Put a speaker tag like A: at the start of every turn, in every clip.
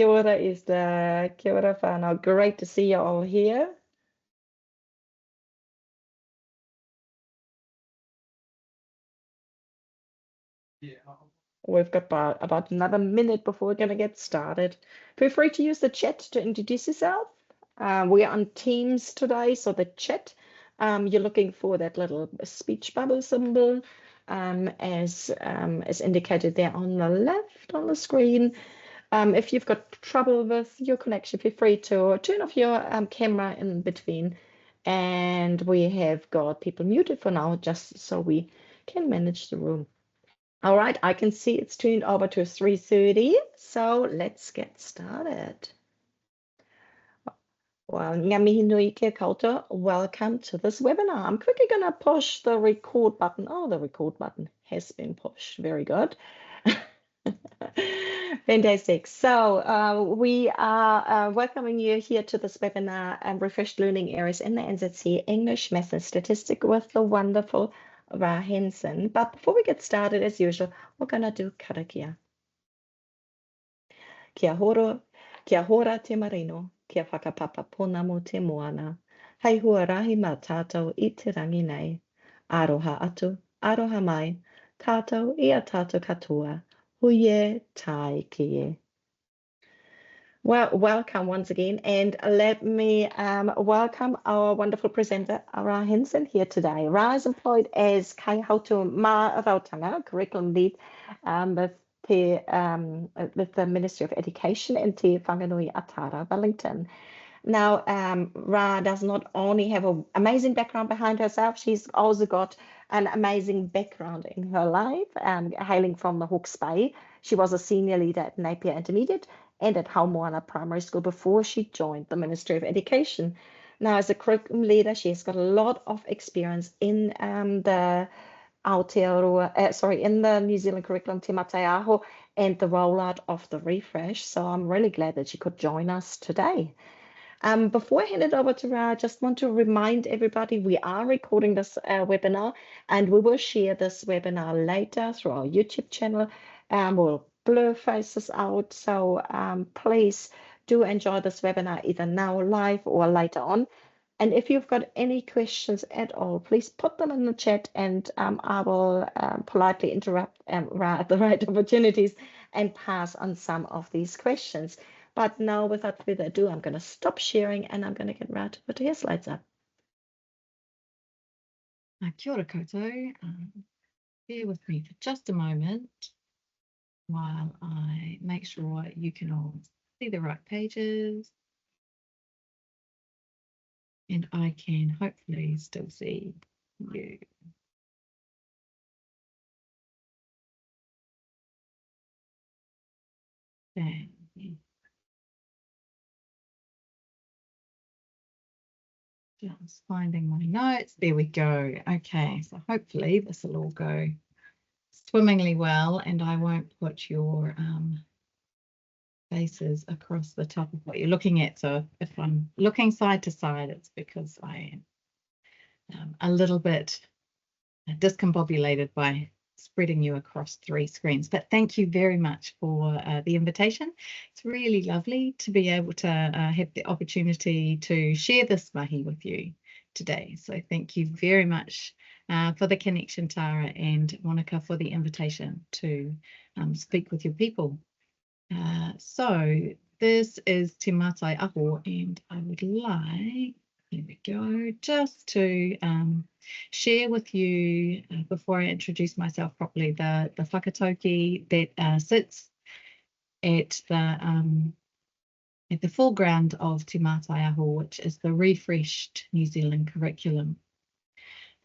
A: Kia ora, Esther. Kia ora whanau. Great to see you all here. We've got about another minute before we're going to get started. Feel free to use the chat to introduce yourself. We are on Teams today, so the chat, you're looking for that little speech bubble symbol as indicated there on the left on the screen. If you've got trouble with your connection, feel free to turn off your camera in between. And we have got people muted for now, just so we can manage the room. All right, I can see it's turned over to 3:30, so let's get started. Well, ngā mihi nui kia koutou. Welcome to this webinar. I'm quickly going to push the record button. Oh, the record button has been pushed. Very good. Fantastic. So we are welcoming you here to this webinar, Refreshed Learning Areas in the NZC English, Maths and Statistics with the wonderful Hansen. But before we get started, as usual, we're going to do karakia. Kia hora te marino, kia whakapapa pona mo te moana. Hei hua rahi mā tātou I te rangi nei. Aroha atu, aroha mai, tātou I a tātou katoa. Huye tai kie. Well, welcome once again, and let me welcome our wonderful presenter, Ra Hansen, here today. Ra is employed as Kaihautū Marautanga, curriculum lead with the Ministry of Education in Te Whanganui Atara, Wellington. Now, Ra does not only have an amazing background behind herself, she's also got an amazing background in her life, hailing from the Hawke's Bay. She was a senior leader at Napier Intermediate and at Haumoana Primary School before she joined the Ministry of Education. Now, as a curriculum leader, she has got a lot of experience in the in the New Zealand curriculum Te Mataiaho and the rollout of the refresh. So I'm really glad that she could join us today. Before I hand it over to Ra, I just want to remind everybody we are recording this webinar, and we will share this webinar later through our YouTube channel. We'll blur faces out, so please do enjoy this webinar either now live or later on. And if you've got any questions at all, please put them in the chat, and I will politely interrupt Ra at the right opportunities and pass on some of these questions. But now, without further ado, I'm going to stop sharing and I'm going to get Ra to put her slides up.
B: Kia ora koutou. Bear with me for just a moment while I make sure you can all see the right pages and I can hopefully still see you. Okay. Just finding my notes. There we go. Okay, so hopefully this will all go swimmingly well and I won't put your faces across the top of what you're looking at. So if I'm looking side to side, it's because I am a little bit discombobulated by spreading you across 3 screens. But thank you very much for the invitation. It's really lovely to be able to have the opportunity to share this mahi with you today. So thank you very much for the connection, Tara, and Monica for the invitation to speak with your people. So this is Te Mataiaho, and I would like, there we go, just to share with you, before I introduce myself properly, the whakatauki that sits at the foreground of Te Mataiaho, which is the refreshed New Zealand curriculum.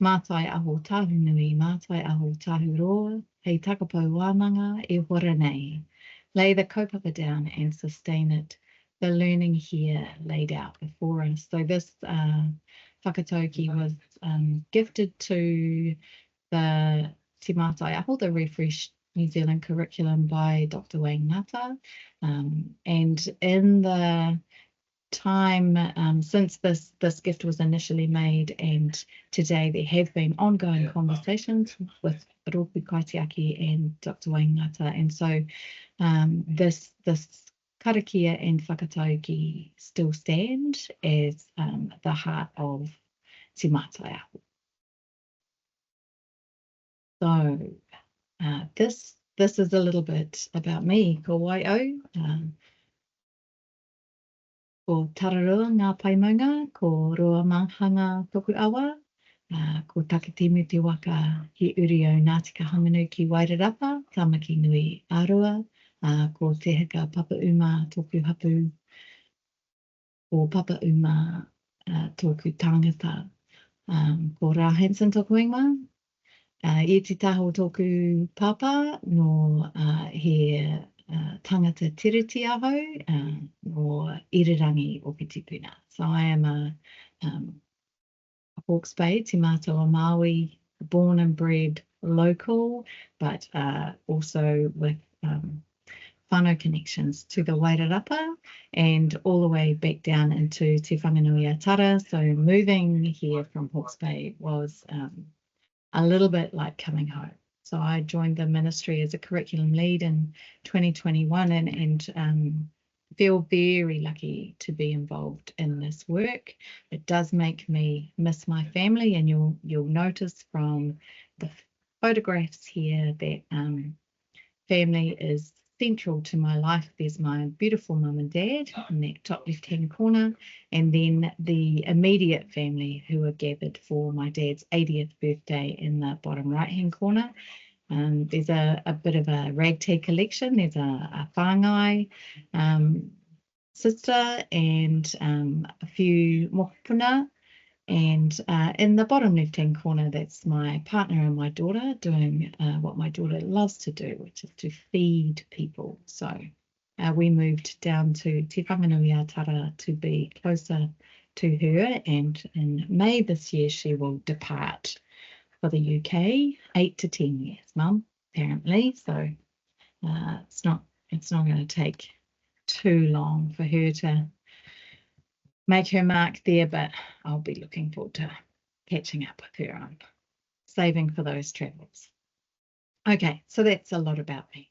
B: Mataiaho tahu nui, mataiaho tahu roa, hei takapau wānanga e hora nei. Lay the kaupapa down and sustain it. The learning here laid out before us. So this whakatauki was gifted to the Te Mataiaho, the refreshed New Zealand curriculum by Dr. Wayne Ngata. And in the time since this gift was initially made and today, there have been ongoing conversations with Rōpū Kaitiaki and Dr. Wayne Ngata. And so this karakia and whakatauki still stand as the heart of Te Mātai. So this is a little bit about me, ko Waio. Ko tararua ngā paimaunga, ko roa mahanga toku awa, ko takatimu te waka he uri o Ngāti Kahungunu ki Wairarapa, Tamaki Nui Arua, ko te hika Papa Uma toku hapu, ko Papa Uma toku tangata, ko Rā Hansen toku ingoa, I te taho toku papa no he tangata tiriti aho no irirangi o ki tipuna. So I am a Hawke's Bay, Te Mātua Māui, born and bred local, but also with whānau connections to the Wairarapa and all the way back down into Te Whanganui Atara. So moving here from Hawke's Bay was a little bit like coming home. So I joined the ministry as a curriculum lead in 2021 and feel very lucky to be involved in this work. It does make me miss my family, and you'll notice from the photographs here that family is central to my life. There's my beautiful mum and dad in that top left-hand corner, and then the immediate family who are gathered for my dad's 80th birthday in the bottom right-hand corner. There's a bit of a ragtag collection. There's a whāngai sister and a few mokopuna. And in the bottom left-hand corner, that's my partner and my daughter doing what my daughter loves to do, which is to feed people. So we moved down to Te Whanganui Atara to be closer to her, and in May this year she will depart for the UK. 8 to 10 years, Mum, apparently. So it's not going to take too long for her to make her mark there, but I'll be looking forward to catching up with her on saving for those travels. Okay, so that's a lot about me.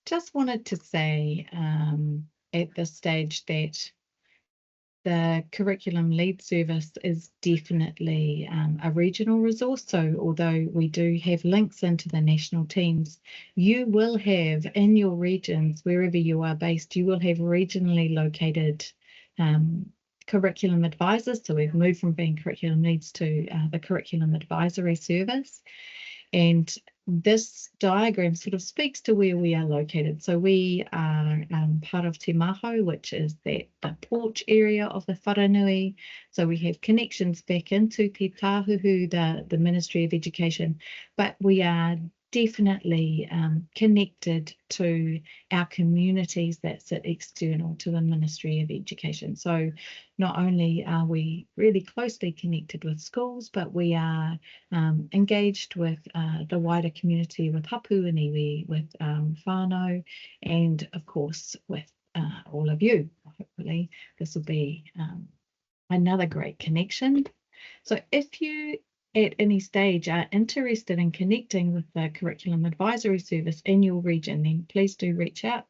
B: Just wanted to say at this stage that the curriculum lead service is definitely a regional resource. So although we do have links into the national teams, you will have in your regions, wherever you are based, you will have regionally located curriculum advisors. So we've moved from being curriculum leads to the curriculum advisory service. And this diagram sort of speaks to where we are located. So we are part of Te Mahau, which is the porch area of the Wharanui. So we have connections back into Te Tāhuhu, the Ministry of Education, but we are definitely connected to our communities that sit external to the Ministry of Education. So not only are we really closely connected with schools, but we are engaged with the wider community, with hapu and iwi, with whānau, and of course with all of you. Hopefully this will be another great connection. So if you at any stage are interested in connecting with the curriculum advisory service in your region, then please do reach out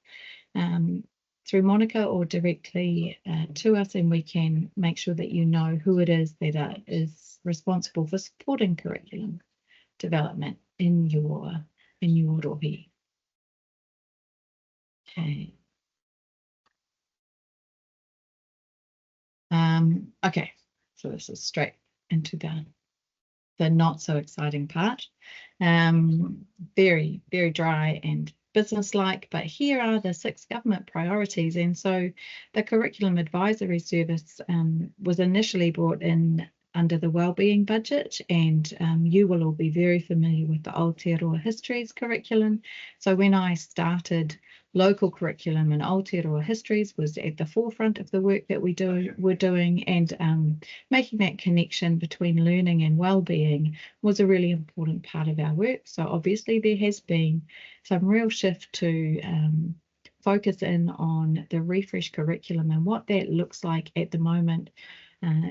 B: through Monica or directly to us, and we can make sure that you know who it is that is responsible for supporting curriculum development in your rohi. Okay. Okay, so this is straight into the not so exciting part. Very, very dry and business-like, but here are the 6 government priorities. And so the curriculum advisory service was initially brought in under the wellbeing budget, and you will all be very familiar with the Aotearoa Histories curriculum. So when I started, local curriculum and Aotearoa Histories was at the forefront of the work that we're doing, and making that connection between learning and wellbeing was a really important part of our work. So obviously there has been some real shift to focus in on the refresh curriculum, and what that looks like at the moment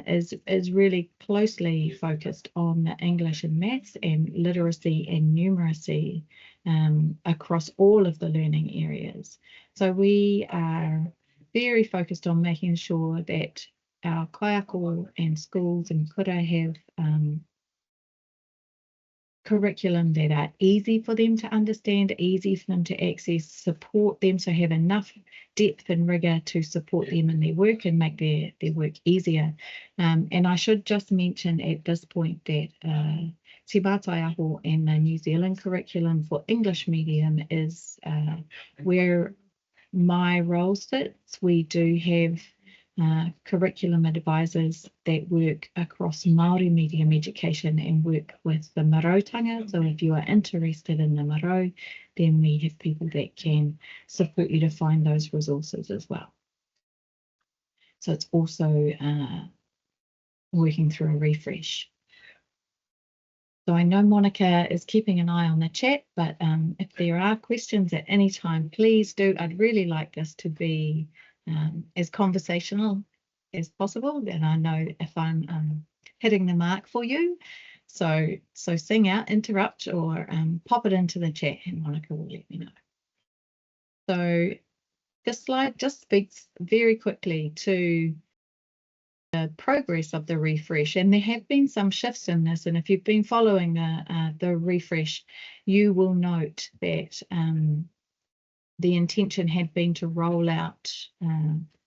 B: is really closely focused on the English and maths and literacy and numeracy across all of the learning areas. So we are very focused on making sure that our kaiako and schools and kura have curriculum that are easy for them to understand, easy for them to access, support them, so have enough depth and rigour to support them in their work and make their work easier. And I should just mention at this point that Te Mātai Aho and the New Zealand curriculum for English medium is where my role sits. We do have curriculum advisors that work across Māori medium education and work with the Marautanga. So if you are interested in the Marau, then we have people that can support you to find those resources as well. So it's also working through a refresh. So I know Monica is keeping an eye on the chat, but if there are questions at any time, please do. I'd really like this to be as conversational as possible, then I know if I'm hitting the mark for you. So sing out, interrupt, or pop it into the chat and Monica will let me know. So this slide just speaks very quickly to the progress of the refresh, and there have been some shifts in this, and if you've been following the refresh, you will note that the intention had been to roll out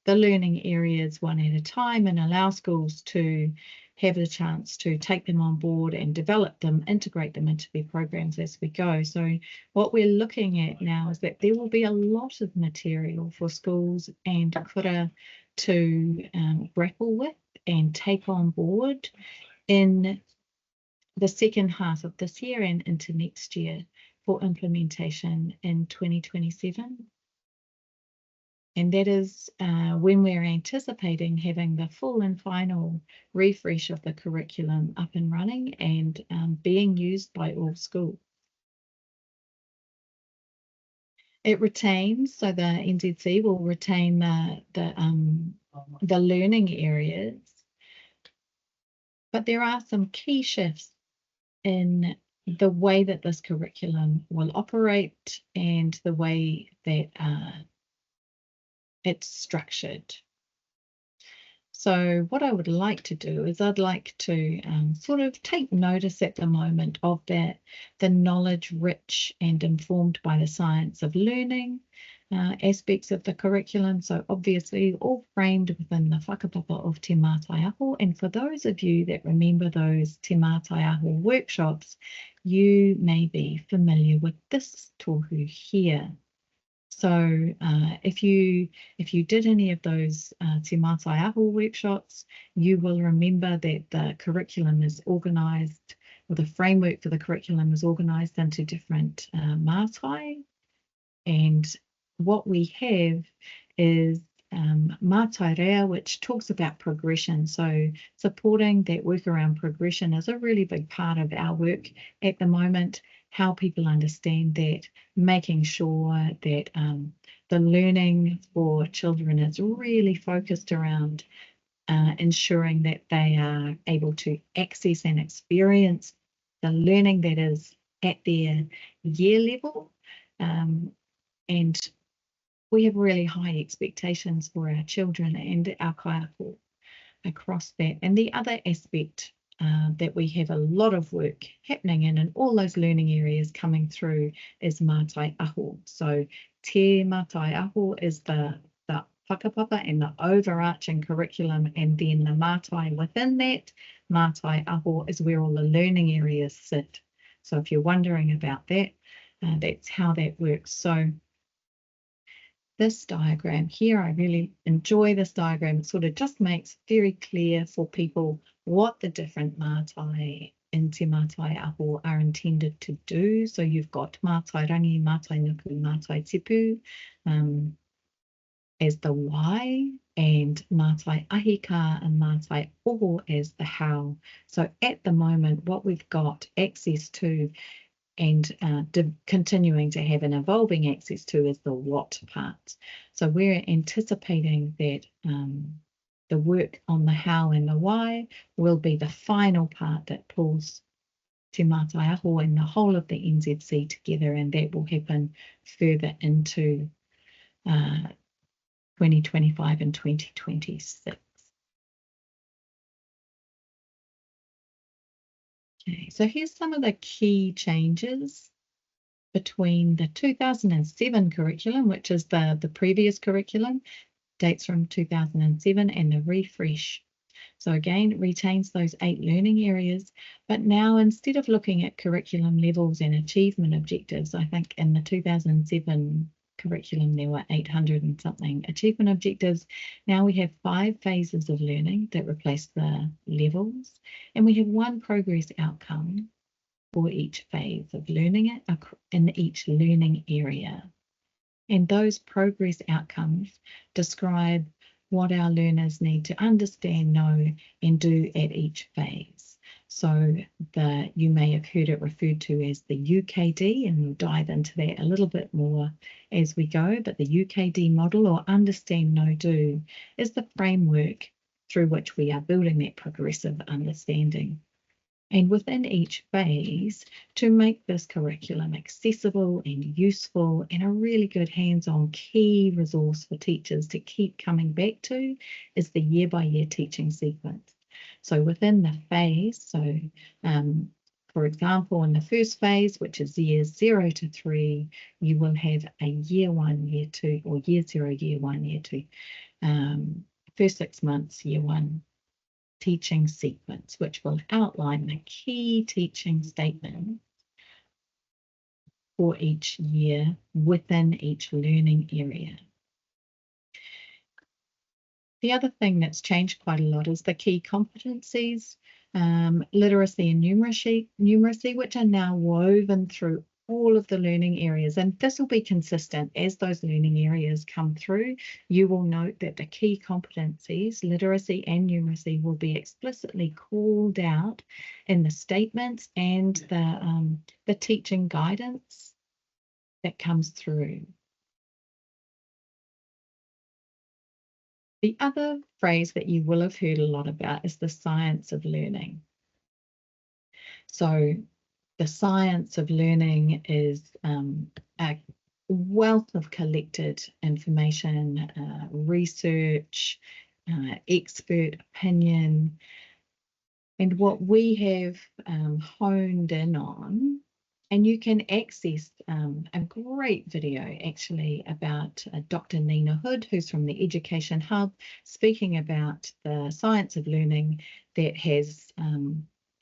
B: the learning areas one at a time and allow schools to have the chance to take them on board and develop them, integrate them into their programs as we go. So what we're looking at now is that there will be a lot of material for schools and kura to grapple with and take on board in the second half of this year and into next year for implementation in 2027. And that is when we're anticipating having the full and final refresh of the curriculum up and running and being used by all schools. It retains, so the NZC will retain the learning areas, but there are some key shifts in the way that this curriculum will operate and the way that it's structured. So what I would like to do is I'd like to sort of take notice at the moment of the knowledge rich and informed by the science of learning aspects of the curriculum. So obviously all framed within the whakapapa of Te Mātai Aho. And for those of you that remember those Te Mātai Aho workshops, you may be familiar with this tohu here. So if you did any of those Te Mātai Aho workshops, you will remember that the curriculum is organised, or the framework for the curriculum is organised into different mātai. And what we have is mātai rea, which talks about progression. So supporting that work around progression is a really big part of our work at the moment. How people understand that, making sure that the learning for children is really focused around ensuring that they are able to access and experience the learning that is at their year level. And we have really high expectations for our children and our kaiako across that. And the other aspect that we have a lot of work happening in all those learning areas coming through is Mātai Aho. So Te Mātai Aho is the whakapapa and the overarching curriculum, and then the mātai within that, Mātai Aho, is where all the learning areas sit. So if you're wondering about that, that's how that works. So this diagram here, I really enjoy this diagram. It sort of just makes very clear for people what the different mātai in Te Mātai Aho are intended to do. So you've got mātai rangi, mātai nuku, mātai tipu as the why, and mātai ahika and mātai oho as the how. So at the moment, what we've got access to and continuing to have an evolving access to is the what part. So we're anticipating that the work on the how and the why will be the final part that pulls Te Mātaiaho and the whole of the NZC together, and that will happen further into 2025 and 2026. Okay, so here's some of the key changes between the 2007 curriculum, which is the previous curriculum, dates from 2007, and the refresh. So again, retains those 8 learning areas, but now instead of looking at curriculum levels and achievement objectives, I think in the 2007 curriculum there were 800 and something achievement objectives. Now we have 5 phases of learning that replace the levels, and we have 1 progress outcome for each phase of learning it in each learning area. And those progress outcomes describe what our learners need to understand, know, and do at each phase. So you may have heard it referred to as the UKD, and we'll dive into that a little bit more as we go, but the UKD model, or understand, know, do, is the framework through which we are building that progressive understanding. And within each phase, to make this curriculum accessible and useful and a really good hands-on key resource for teachers to keep coming back to, is the year-by-year teaching sequence. So within the phase, for example, in the first phase, which is years 0 to 3, you will have a year 1, year 2, or year 0, year 1, year 2. First 6 months, year 1. Teaching sequence, which will outline the key teaching statement for each year within each learning area. The other thing that's changed quite a lot is the key competencies, literacy and numeracy, which are now woven through all of the learning areas, and this will be consistent as those learning areas come through. You will note that the key competencies, literacy and numeracy, will be explicitly called out in the statements and the teaching guidance that comes through. The other phrase that you will have heard a lot about is the science of learning. So the science of learning is a wealth of collected information, research, expert opinion. And what we have honed in on, and you can access a great video actually about Dr. Nina Hood, who's from the Education Hub, speaking about the science of learning that has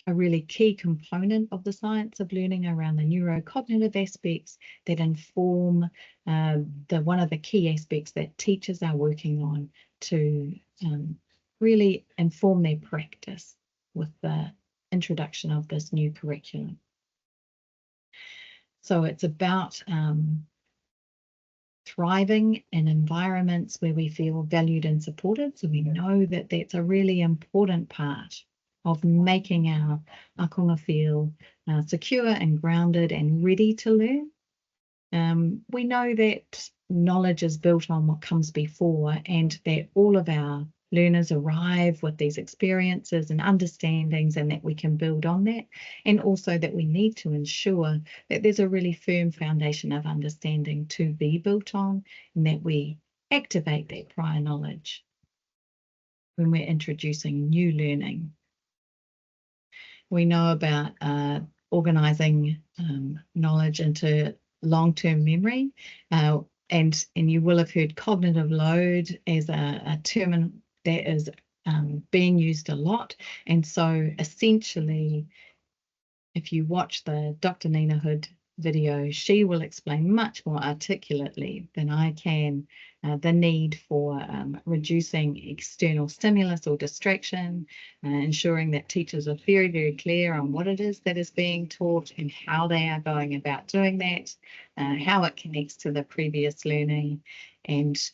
B: a really key component of the science of learning around the neurocognitive aspects that inform one of the key aspects that teachers are working on to really inform their practice with the introduction of this new curriculum. So it's about thriving in environments where we feel valued and supported. So we know that that's a really important part of making our akonga feel secure and grounded and ready to learn. We know that knowledge is built on what comes before, and that all of our learners arrive with these experiences and understandings, and that we can build on that, and also that we need to ensure that there's a really firm foundation of understanding to be built on, and that we activate that prior knowledge when we're introducing new learning. We know about organising knowledge into long-term memory, and you will have heard cognitive load as a term that is being used a lot. And so essentially, if you watch the Dr. Nina Hood video, she will explain much more articulately than I can the need for reducing external stimulus or distraction, ensuring that teachers are very, very clear on what it is that is being taught and how they are going about doing that, how it connects to the previous learning, and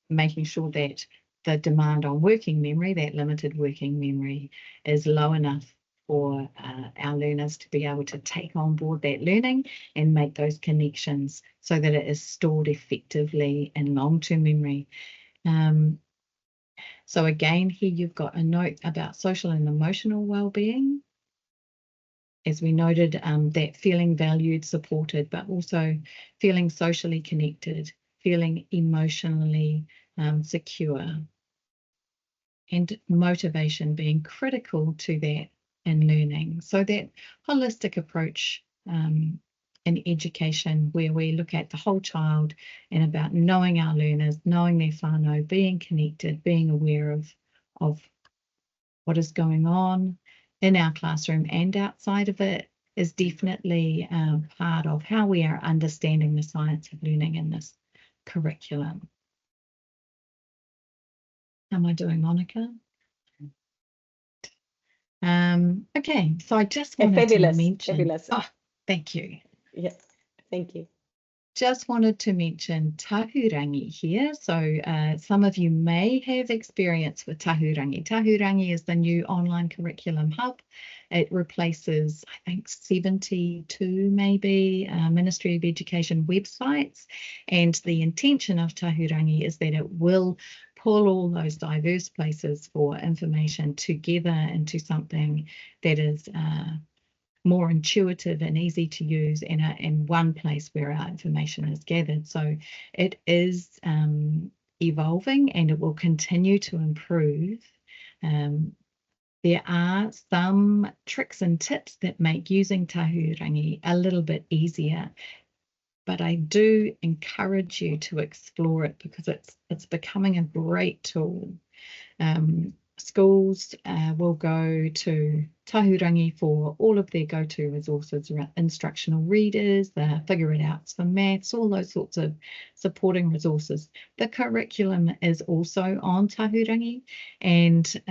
B: making sure that the demand on working memory, that limited working memory, is low enough for our learners to be able to take on board that learning and make those connections so that it is stored effectively in long-term memory. So again, here you've got a note about social and emotional well-being as we noted, that feeling valued, supported, but also feeling socially connected, feeling emotionally secure, and motivation being critical to that in learning. So that holistic approach in education, where we look at the whole child and about knowing our learners, knowing their whānau, being connected, being aware of what is going on in our classroom and outside of it, is definitely part of how we are understanding the science of learning in this curriculum. How am I doing, Monica? Okay, so I just wanted to mention.
A: Fabulous.
B: Oh, thank you.
A: Yeah, thank you.
B: Just wanted to mention tahurangi here. So some of you may have experience with tahurangi. Tahurangi is the new online curriculum hub. It replaces, I think, 72 maybe Ministry of Education websites. And the intention of tahurangi is that it will pull all those diverse places for information together into something that is more intuitive and easy to use in one place where our information is gathered. So it is evolving and it will continue to improve. There are some tricks and tips that make using tahurangi a little bit easier, but I do encourage you to explore it because it's becoming a great tool. Schools will go to tahurangi for all of their go-to resources around instructional readers, the figure it outs for maths, all those sorts of supporting resources. The curriculum is also on tahurangi, and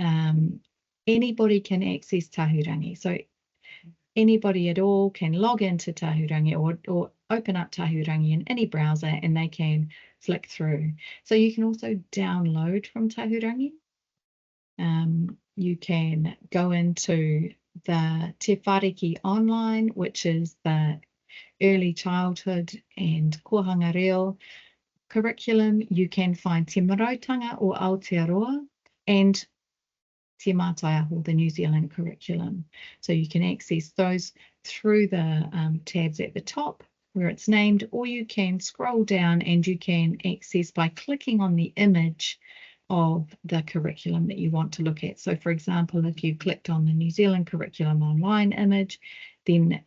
B: anybody can access tahurangi. So anybody at all can log into tahurangi or open up tahurangi in any browser and they can flick through. So you can also download from tahurangi. You can go into the Te Whāriki Online, which is the early childhood and kohanga reo curriculum. You can find Te Marautanga or Aotearoa and Te Mātaiaho, the New Zealand curriculum. So you can access those through the tabs at the top where it's named, or you can scroll down and you can access by clicking on the image of the curriculum that you want to look at. So for example, if you clicked on the New Zealand curriculum online image, then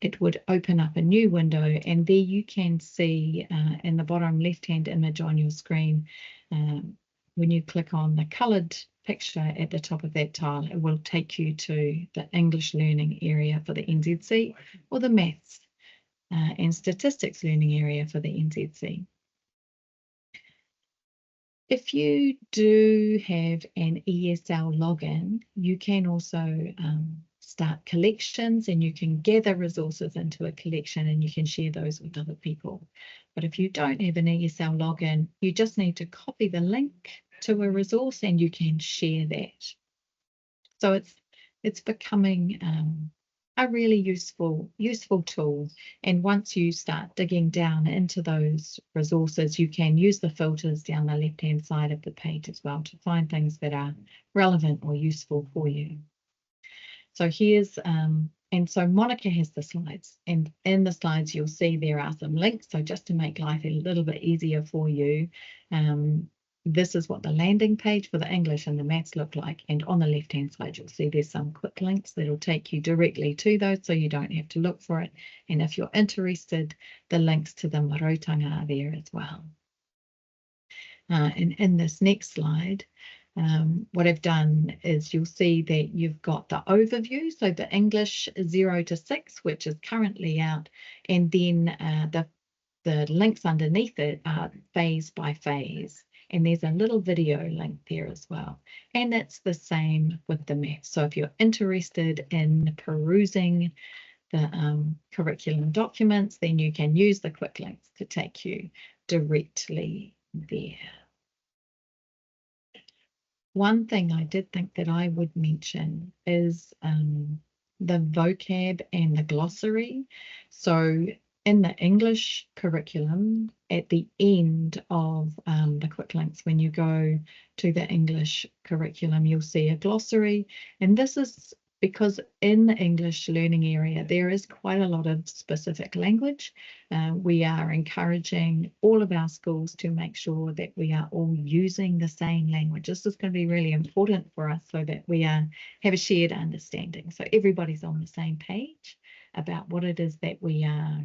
B: it would open up a new window, and there you can see in the bottom left-hand image on your screen, when you click on the coloured picture at the top of that tile, it will take you to the English learning area for the NZC or the maths and statistics learning area for the NZC. If you do have an ESL login, you can also start collections and you can gather resources into a collection and you can share those with other people. But if you don't have an ESL login, you just need to copy the link to a resource and you can share that. So it's becoming a really useful tool. And once you start digging down into those resources, you can use the filters down the left-hand side of the page as well to find things that are relevant or useful for you. So here's, and so Monica has the slides, and in the slides you'll see there are some links. So just to make life a little bit easier for you, this is what the landing page for the English and the maths look like. And on the left-hand side, you'll see there's some quick links that'll take you directly to those, so you don't have to look for it. And if you're interested, the links to the Marautanga are there as well. And in this next slide, what I've done is you'll see that you've got the overview, so the English 0 to 6, which is currently out, and then the links underneath it are phase by phase. And there's a little video link there as well. And it's the same with the maths. So if you're interested in perusing the curriculum documents, then you can use the quick links to take you directly there. One thing I did think that I would mention is the vocab and the glossary. So in the English curriculum, at the end of the quick links, when you go to the English curriculum, you'll see a glossary. And this is because in the English learning area, there is quite a lot of specific language. We are encouraging all of our schools to make sure that we are all using the same language. This is going to be really important for us so that we have a shared understanding. So everybody's on the same page about what it is that we are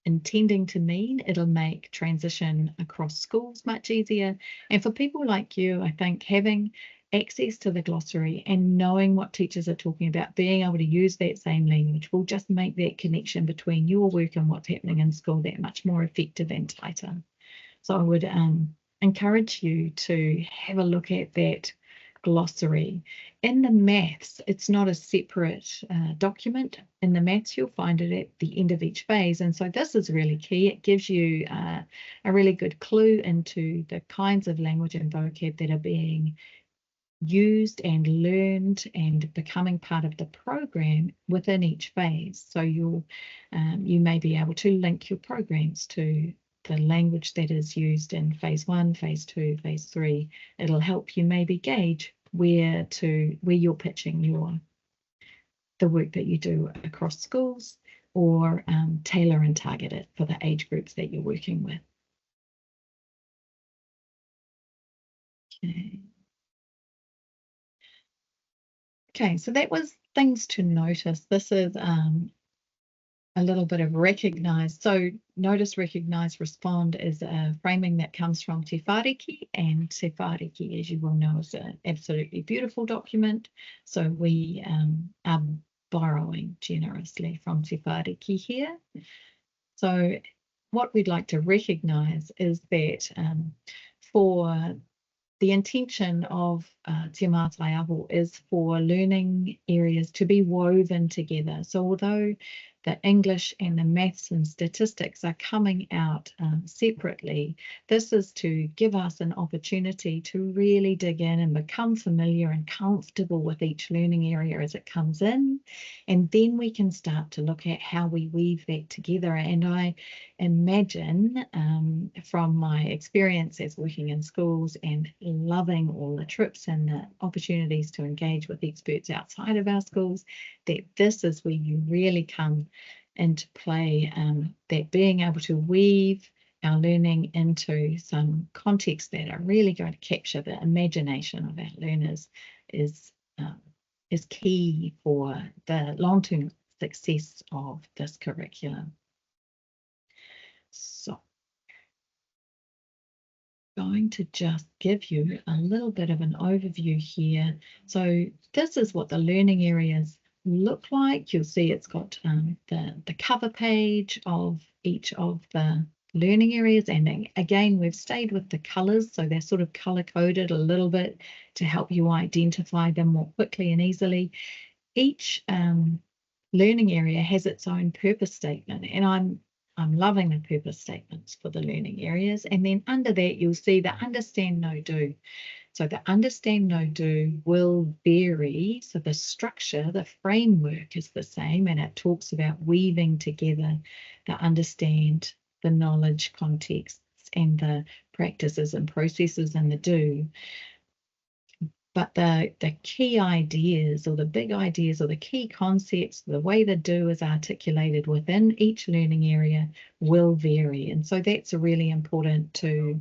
B: intending to mean. It'll make transition across schools much easier. And for people like you, I think having access to the glossary and knowing what teachers are talking about, being able to use that same language will just make that connection between your work and what's happening in school that much more effective and tighter. So I would encourage you to have a look at that glossary. In the maths, it's not a separate document. In the maths, you'll find it at the end of each phase. And so this is really key. It gives you a really good clue into the kinds of language and vocab that are being used and learned and becoming part of the program within each phase. So you may be able to link your programs to the language that is used in phase 1, phase 2, phase 3. It'll help you maybe gauge where you're pitching the work that you do across schools, or tailor and target it for the age groups that you're working with. Okay, so that was things to notice. This is a little bit of recognize. So notice, recognize, respond is a framing that comes from Te Whāriki, and Te Whāriki, as you will know, is an absolutely beautiful document. So we are borrowing generously from Te Whāriki here. So what we'd like to recognize is that for the intention of Te Mātai Aho is for learning areas to be woven together. So although the English and the maths and statistics are coming out separately, this is to give us an opportunity to really dig in and become familiar and comfortable with each learning area as it comes in. And then we can start to look at how we weave that together. And I imagine from my experience as working in schools and loving all the trips and the opportunities to engage with experts outside of our schools, that this is where you really come into play, that being able to weave our learning into some contexts that are really going to capture the imagination of our learners is key for the long-term success of this curriculum. So I'm going to just give you a little bit of an overview here. So this is what the learning areas look like. You'll see it's got the cover page of each of the learning areas, and again we've stayed with the colors, so they're sort of color coded a little bit to help you identify them more quickly and easily. Each learning area has its own purpose statement, and I'm loving the purpose statements for the learning areas. And then under that you'll see the understand, know, do. So the understand, know, do will vary. So the structure, the framework is the same, and it talks about weaving together the understand, the knowledge, contexts, and the practices and processes and the do. But the key ideas, or the big ideas, or the key concepts, the way the do is articulated within each learning area will vary. And so that's really important to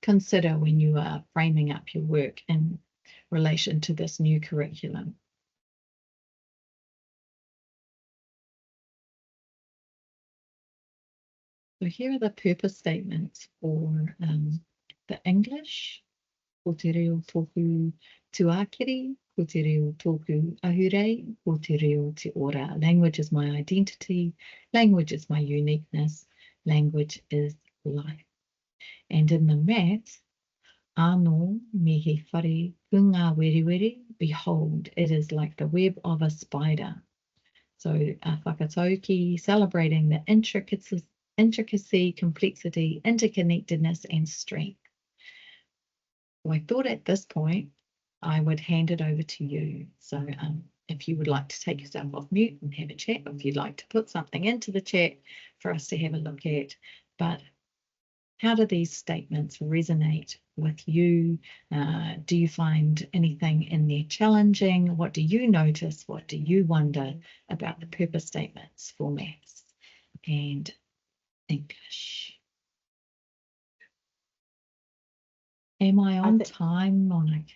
B: consider when you are framing up your work in relation to this new curriculum. So here are the purpose statements for the English. Ko te reo tōku tuakiri, ko te reo tōku ahurei, ko te reo te ora. Language is my identity, language is my uniqueness, language is life. And in the maths, ano me he whare ku ngā werewere, behold, it is like the web of a spider. So whakatauki, celebrating the intricacy, complexity, interconnectedness, and strength. I thought at this point I would hand it over to you. So if you would like to take yourself off mute and have a chat, or if you'd like to put something into the chat for us to have a look at. But how do these statements resonate with you? Do you find anything in there challenging? What do you notice? What do you wonder about the purpose statements for maths and English? Am I on time, Monica?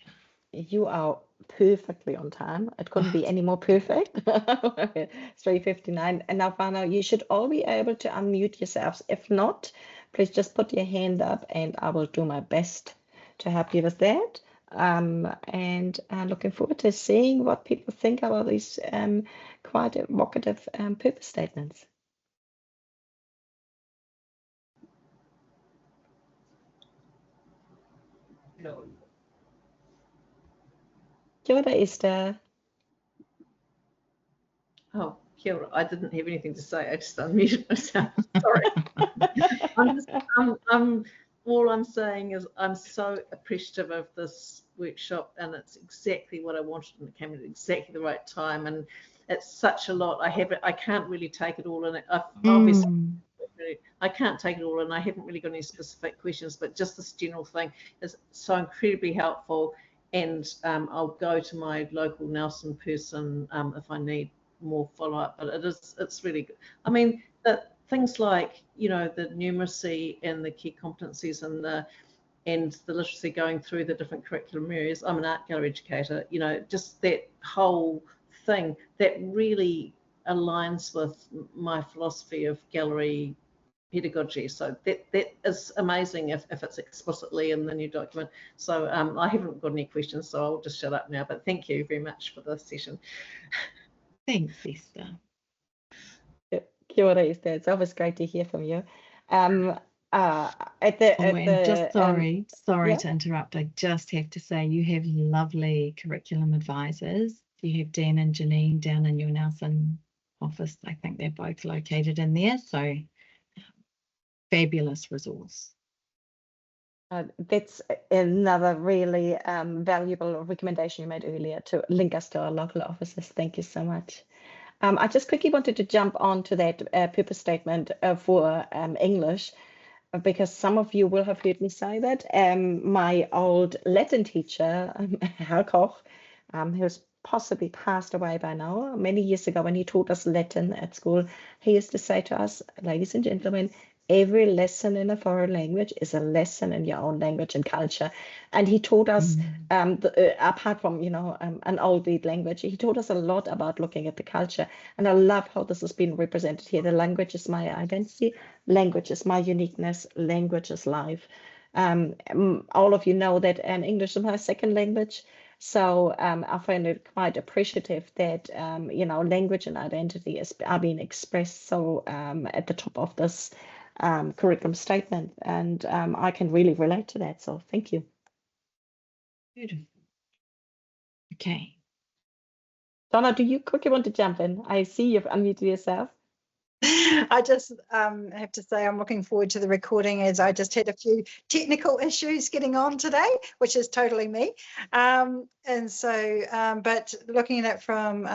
A: You are perfectly on time. It couldn't be any more perfect. It's 3:59. And now, Whānau, you should all be able to unmute yourselves. If not, please just put your hand up and I will do my best to help you with that. And looking forward to seeing what people think about these quite evocative purpose statements.
C: No.
A: Kia ora, Esther.
C: Oh, kia ora. I didn't have anything to say. I just unmuted myself. Sorry. All I'm saying is I'm so appreciative of this workshop, and it's exactly what I wanted, and it came at exactly the right time. And it's such a lot. I can't really take it all in. Obviously, I can't take it all in. I haven't really got any specific questions, but just this general thing is so incredibly helpful. And I'll go to my local Nelson person if I need more follow-up, but it's really good. I mean, things like, you know, the numeracy and the key competencies and the literacy going through the different curriculum areas. I'm an art gallery educator, you know, just that whole thing that really aligns with my philosophy of gallery pedagogy. So that is amazing if it's explicitly in the new document. So I haven't got any questions, so I'll just shut up now, but thank you very much for the session.
B: Thanks, Esther.
A: Kia ora, Esther. It's always great to hear from you. Sorry
B: to interrupt. I just have to say you have lovely curriculum advisors. You have Dan and Janine down in your Nelson office. I think they're both located in there. So fabulous resource.
A: That's another really valuable recommendation you made earlier, to link us to our local offices. Thank you so much. I just quickly wanted to jump on to that purpose statement for English, because some of you will have heard me say that. My old Latin teacher, Herr Koch, who's possibly passed away by now, many years ago when he taught us Latin at school, he used to say to us, ladies and gentlemen, every lesson in a foreign language is a lesson in your own language and culture. And he taught us, apart from, you know, an old lead language, he taught us a lot about looking at the culture. And I love how this has been represented here. The language is my identity, language is my uniqueness, language is life. All of you know that English is my second language. So I find it quite appreciative that, you know, language and identity are being expressed so at the top of this curriculum statement, and I can really relate to that. So thank you.
B: Beautiful. Okay.
A: Donna, do you quickly want to jump in? I see you've unmuted yourself.
D: I just have to say I'm looking forward to the recording, as I just had a few technical issues getting on today, which is totally me. And so, but looking at it from,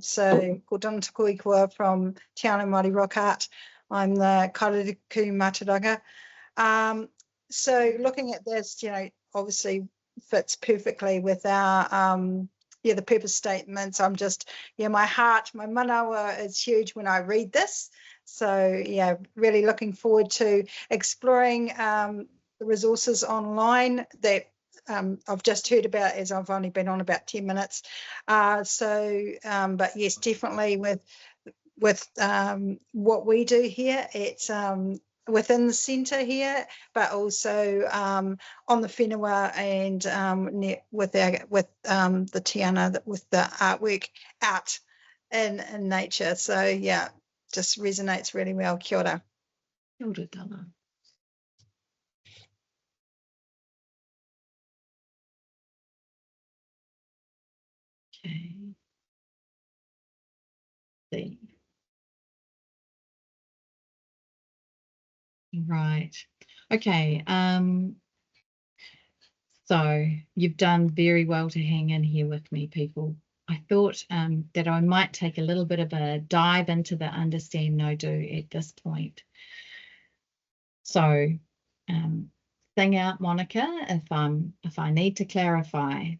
D: so Kōtana Tukuikua from Te Ao Māori Rock Art, I'm the Kaihautū Marautanga. So looking at this, you know, obviously fits perfectly with our the purpose statements. I'm just, my heart, my manawa is huge when I read this. So yeah, really looking forward to exploring the resources online that I've just heard about, as I've only been on about 10 minutes. But yes, definitely with what we do here, it's within the centre here, but also on the whenua and with the tiana, with the artwork out in nature. So yeah, just resonates really well. Kia ora.
B: Kia ora, Donna. Okay. See. Right. Okay. So you've done very well to hang in here with me, people. I thought that I might take a little bit of a dive into the understand, know, do at this point. So thing out, Monica, if I need to clarify.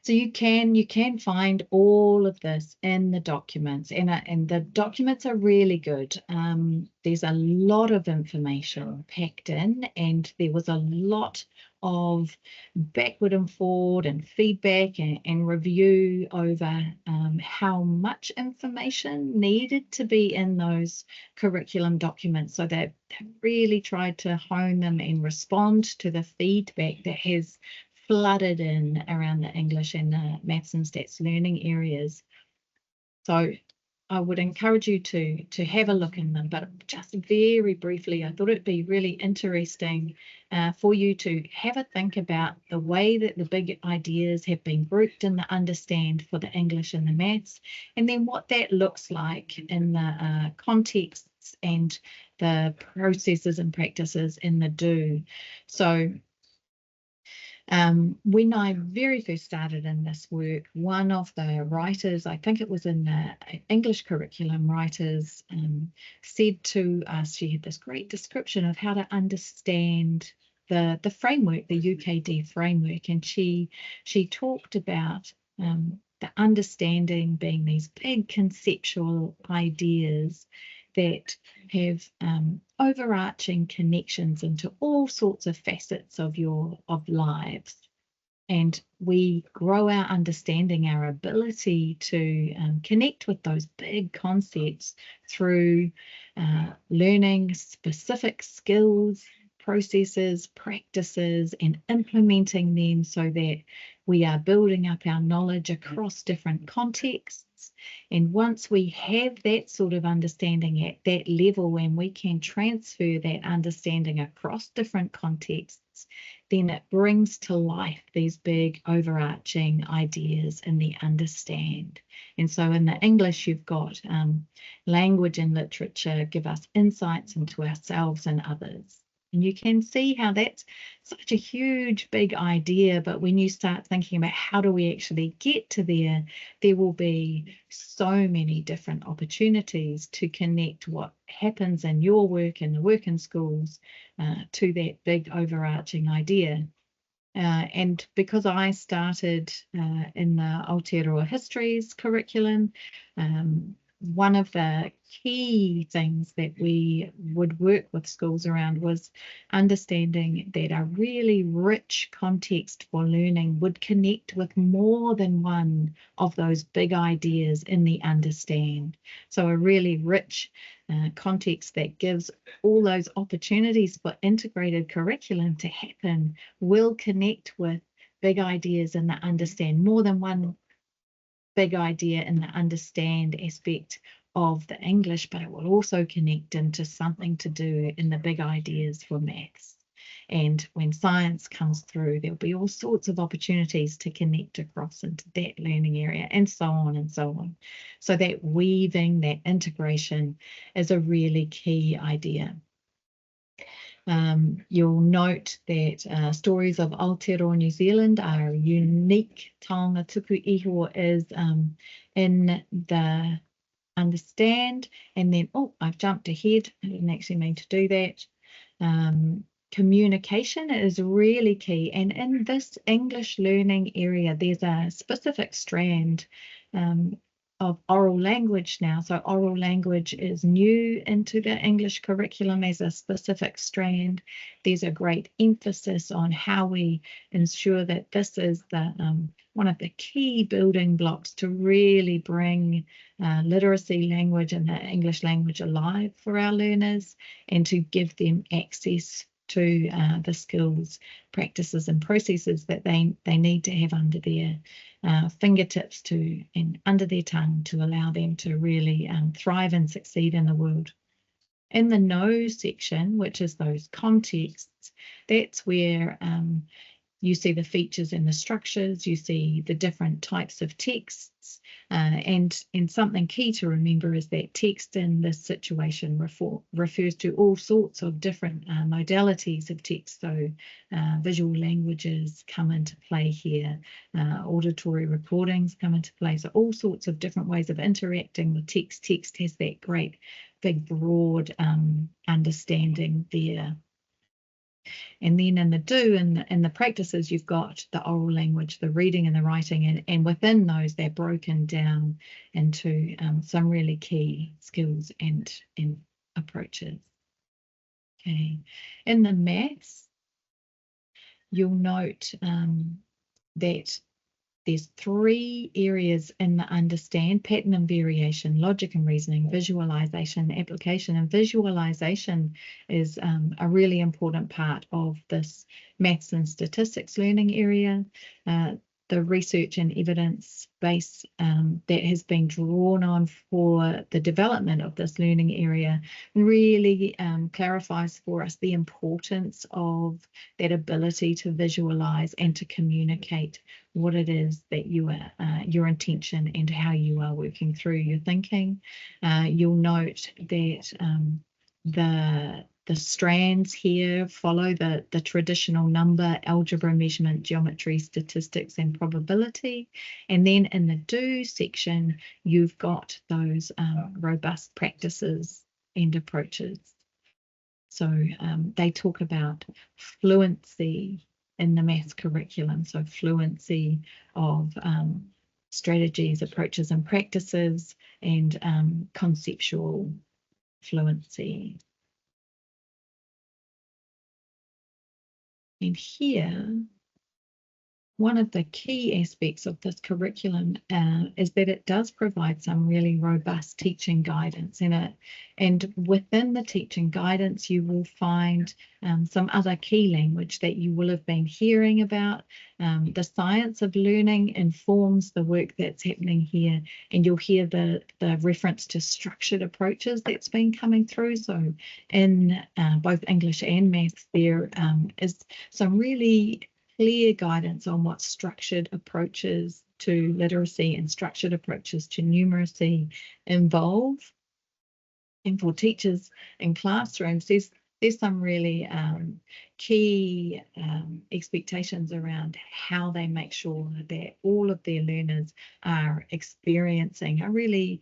B: So you can find all of this in the documents, and the documents are really good. There's a lot of information packed in, and there was a lot of backward and forward and feedback and review over how much information needed to be in those curriculum documents. So they really tried to hone them and respond to the feedback that has flooded in around the English and the maths and stats learning areas. So I would encourage you to have a look in them, but just very briefly, I thought it'd be really interesting for you to have a think about the way that the big ideas have been grouped in the understand for the English and the maths, and then what that looks like in the contexts and the processes and practices in the do. So when I very first started in this work, one of the writers, I think it was in the English curriculum writers, said to us, she had this great description of how to understand the framework, the UKD framework, and she talked about the understanding being these big conceptual ideas that have overarching connections into all sorts of facets of lives. And we grow our understanding, our ability to connect with those big concepts through learning specific skills, processes, practices, and implementing them so that we are building up our knowledge across different contexts. And once we have that sort of understanding at that level, and we can transfer that understanding across different contexts, then it brings to life these big overarching ideas in the understand. And so in the English, you've got language and literature give us insights into ourselves and others. And you can see how that's such a huge, big idea. But when you start thinking about how do we actually get to there, there will be so many different opportunities to connect what happens in your work and the work in schools to that big overarching idea. And because I started in the Aotearoa Histories curriculum, one of the key things that we would work with schools around was understanding that a really rich context for learning would connect with more than one of those big ideas in the understand. So a really rich context that gives all those opportunities for integrated curriculum to happen will connect with big ideas in the understand, more than one big idea in the understand aspect of the English, but it will also connect into something to do in the big ideas for maths. And when science comes through, there'll be all sorts of opportunities to connect across into that learning area, and so on and so on. So that weaving, that integration is a really key idea. You'll note that stories of Aotearoa New Zealand are unique. Taonga tuku iho is in the understand, and then, oh, I've jumped ahead. I didn't actually mean to do that. Communication is really key, and in this English learning area, there's a specific strand of oral language now. So oral language is new into the English curriculum as a specific strand. There's a great emphasis on how we ensure that this is the one of the key building blocks to really bring literacy language and the English language alive for our learners, and to give them access to the skills, practices and processes that they need to have under their fingertips and under their tongue to allow them to really thrive and succeed in the world. In the know section, which is those contexts, that's where you see the features and the structures, you see the different types of texts, and something key to remember is that text in this situation refers to all sorts of different modalities of text. So visual languages come into play here, auditory recordings come into play, so all sorts of different ways of interacting with text. Text has that great big broad understanding there. And then in the do and the practices, you've got the oral language, the reading and the writing, and within those, they're broken down into some really key skills and approaches. Okay, in the maths, you'll note that there's 3 areas in the understand: pattern and variation, logic and reasoning, visualization, application. And visualization is a really important part of this maths and statistics learning area. The research and evidence base that has been drawn on for the development of this learning area really clarifies for us the importance of that ability to visualize and to communicate what it is that you are, your intention and how you are working through your thinking. You'll note that the strands here follow the traditional number, algebra, measurement, geometry, statistics, and probability. And then in the do section, you've got those robust practices and approaches. So they talk about fluency in the maths curriculum. So fluency of strategies, approaches, and practices, and conceptual fluency. And here, one of the key aspects of this curriculum is that it does provide some really robust teaching guidance in it. And within the teaching guidance, you will find some other key language that you will have been hearing about. The science of learning informs the work that's happening here, and you'll hear the reference to structured approaches that's been coming through. So in both English and maths, there is some really clear guidance on what structured approaches to literacy and structured approaches to numeracy involve. And for teachers in classrooms, there's some really key expectations around how they make sure that all of their learners are experiencing a really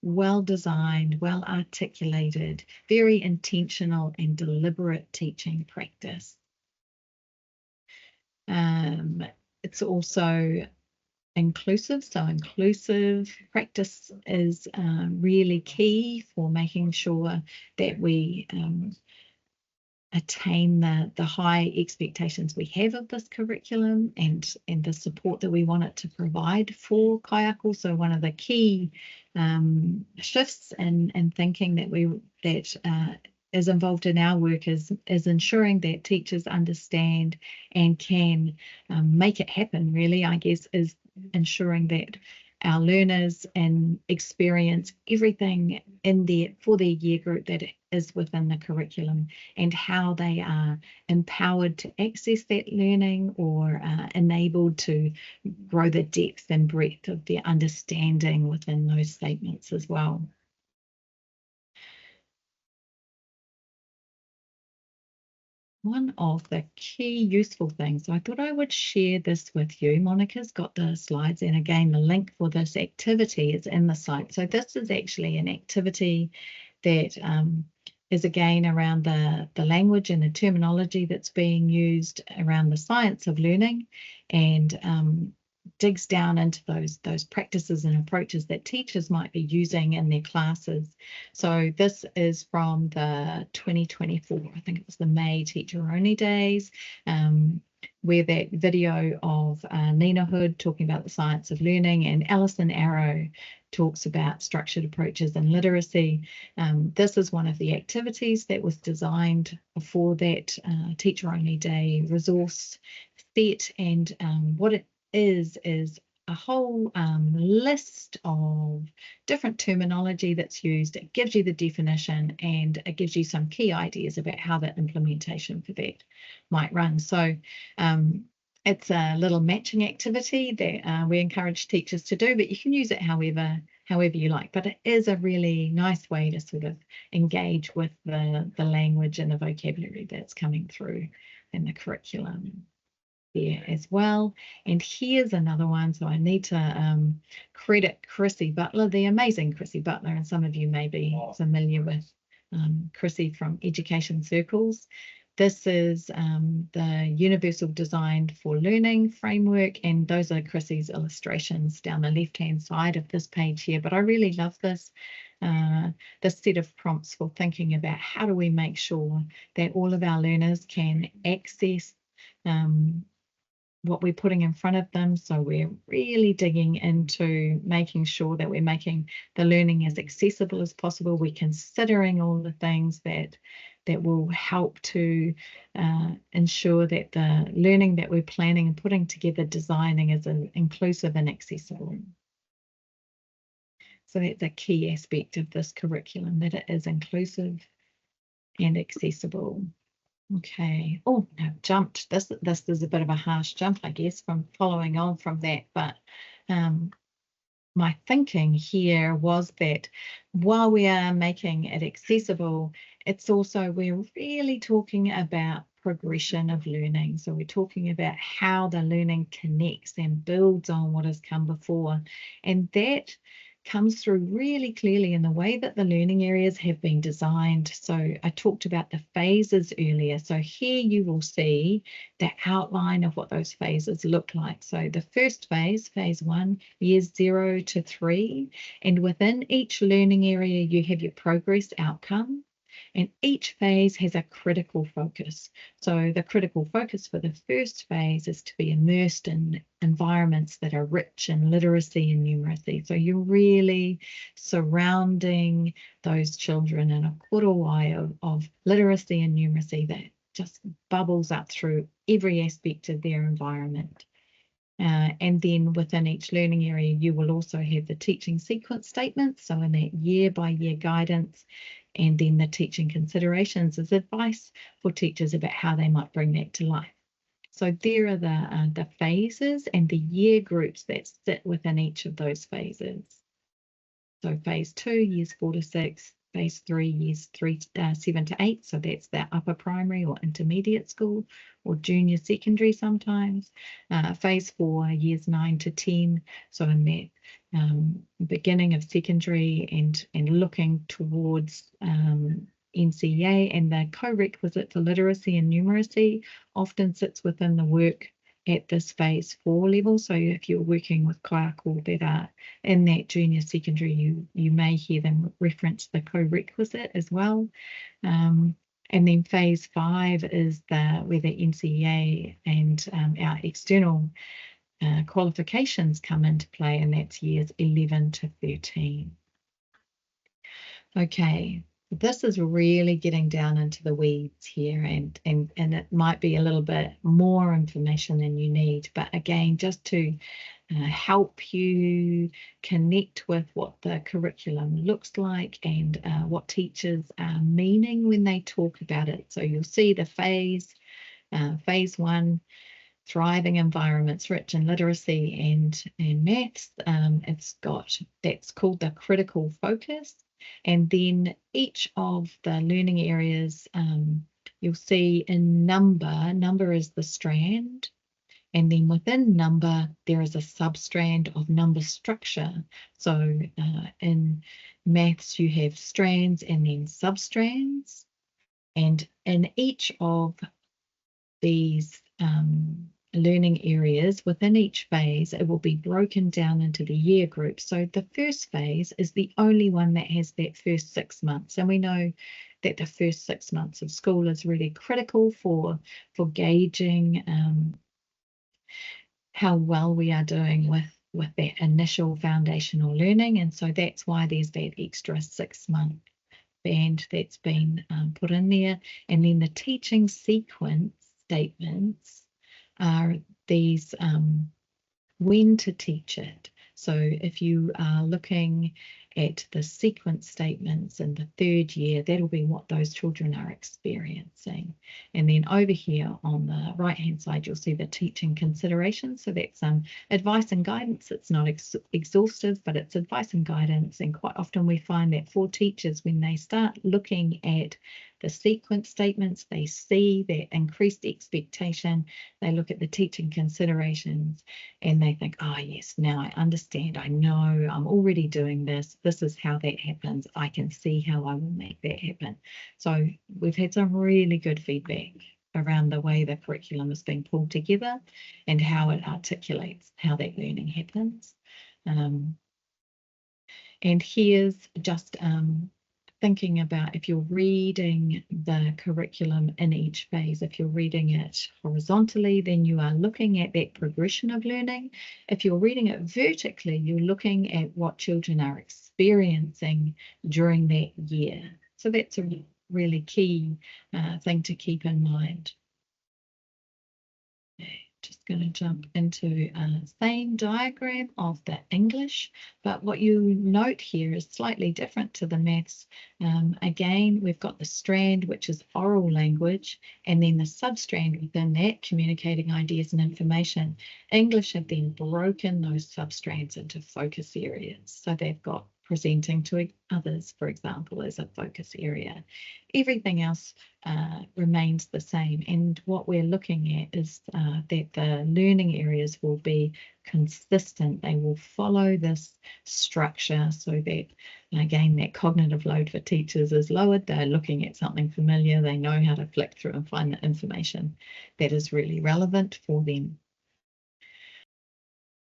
B: well-designed, well-articulated, very intentional and deliberate teaching practice. It's also inclusive. So inclusive practice is really key for making sure that we attain the high expectations we have of this curriculum and the support that we want it to provide for kaiako. So one of the key shifts in thinking that is involved in our work is ensuring that teachers understand and can make it happen, really, I guess, is ensuring that our learners and experience everything in there for their year group that is within the curriculum, and how they are empowered to access that learning or enabled to grow the depth and breadth of their understanding within those statements as well. One of the key useful things, so I thought I would share this with you. Monica's got the slides, and again, the link for this activity is in the slide. So this is actually an activity that is again around the language and the terminology that's being used around the science of learning, and digs down into those practices and approaches that teachers might be using in their classes. So this is from the 2024, I think it was the May Teacher Only Days, where that video of Nina Hood talking about the science of learning and Alison Arrow talks about structured approaches and literacy. This is one of the activities that was designed for that Teacher Only Day resource set, and what it is a whole list of different terminology that's used. It gives you the definition, and it gives you some key ideas about how the implementation for that might run. So it's a little matching activity that we encourage teachers to do, but you can use it however you like. But it is a really nice way to sort of engage with the language and the vocabulary that's coming through in the curriculum there as well. And here's another one. So I need to credit Chrissy Butler, the amazing Chrissy Butler, and some of you may be familiar with Chrissy from Education Circles. This is the Universal Design for Learning framework, and those are Chrissy's illustrations down the left-hand side of this page here. But I really love this set of prompts for thinking about how do we make sure that all of our learners can access what we're putting in front of them. So we're really digging into making sure that we're making the learning as accessible as possible. We're considering all the things that will help to ensure that the learning that we're planning and putting together, designing, is inclusive and accessible. So that's a key aspect of this curriculum, that it is inclusive and accessible. Okay. Oh, no, jumped. This is a bit of a harsh jump, I guess, from following on from that. But my thinking here was that while we are making it accessible, it's also, we're really talking about progression of learning. So we're talking about how the learning connects and builds on what has come before. And that comes through really clearly in the way that the learning areas have been designed. So I talked about the phases earlier. So here you will see the outline of what those phases look like. So the first phase, phase 1, years 0 to 3, and within each learning area you have your progress outcome. And each phase has a critical focus. So the critical focus for the first phase is to be immersed in environments that are rich in literacy and numeracy. So you're really surrounding those children in a korowai of literacy and numeracy that just bubbles up through every aspect of their environment. And then within each learning area, you will also have the teaching sequence statements. So in that year-by-year guidance, and then the teaching considerations as advice for teachers about how they might bring that to life. So there are the phases and the year groups that sit within each of those phases. So phase 2, years 4 to 6, phase 3, years 7 to 8. So that's the upper primary or intermediate school or junior secondary sometimes. Phase 4, years 9 to 10. So in that beginning of secondary and looking towards NCEA, and the co-requisite for literacy and numeracy often sits within the work at this phase 4 level. So if you're working with kaiako that are in that junior secondary, you may hear them reference the co-requisite as well. And then phase 5 is where the NCEA and our external qualifications come into play, and that's years 11 to 13. Okay, this is really getting down into the weeds here, and it might be a little bit more information than you need, but again, just to help you connect with what the curriculum looks like and what teachers are meaning when they talk about it. So you'll see the phase 1, thriving environments rich in literacy and maths. That's called the critical focus. And then each of the learning areas, you'll see in number is the strand. And then within number, there is a substrand of number structure. So in maths, you have strands and then substrands. And in each of these learning areas within each phase, it will be broken down into the year groups. So the first phase is the only one that has that first 6 months, and we know that the first 6 months of school is really critical for gauging how well we are doing with that initial foundational learning. And so that's why there's that extra 6 month band that's been put in there. And then the teaching sequence statements are these when to teach it. So if you are looking at the sequence statements in the 3rd year, that'll be what those children are experiencing. And then over here on the right hand side, you'll see the teaching considerations. So that's advice and guidance. It's not exhaustive, but it's advice and guidance. And quite often we find that for teachers, when they start looking at the sequence statements, they see their increased expectation, they look at the teaching considerations, and they think, oh yes, now I understand, I know, I'm already doing this, this is how that happens, I can see how I will make that happen. So we've had some really good feedback around the way the curriculum is being pulled together and how it articulates how that learning happens. And here's just thinking about, if you're reading the curriculum in each phase, if you're reading it horizontally, then you are looking at that progression of learning. If you're reading it vertically, you're looking at what children are experiencing during that year. So that's a really key thing to keep in mind. Just going to jump into a same diagram of the English, but what you note here is slightly different to the maths. Again, we've got the strand, which is oral language, and then the substrand within that, communicating ideas and information. English have then broken those substrands into focus areas. So they've got presenting to others, for example, as a focus area. Everything else remains the same, and what we're looking at is that the learning areas will be consistent. They will follow this structure so that, again, that cognitive load for teachers is lowered. They're looking at something familiar, they know how to flick through and find the information that is really relevant for them.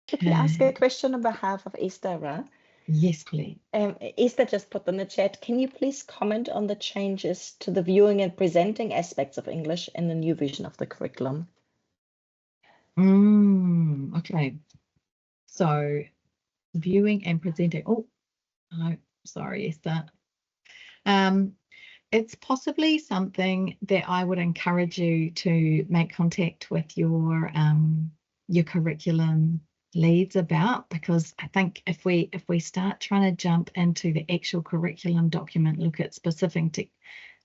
A: Could we ask a question on behalf of Esther, Ra?
B: Yes, please.
A: Esther just put in the chat, can you please comment on the changes to the viewing and presenting aspects of English in the new version of the curriculum?
B: Okay. So viewing and presenting. Oh, sorry, Esther. It's possibly something that I would encourage you to make contact with your curriculum leads about, because I think if we start trying to jump into the actual curriculum document, look at specific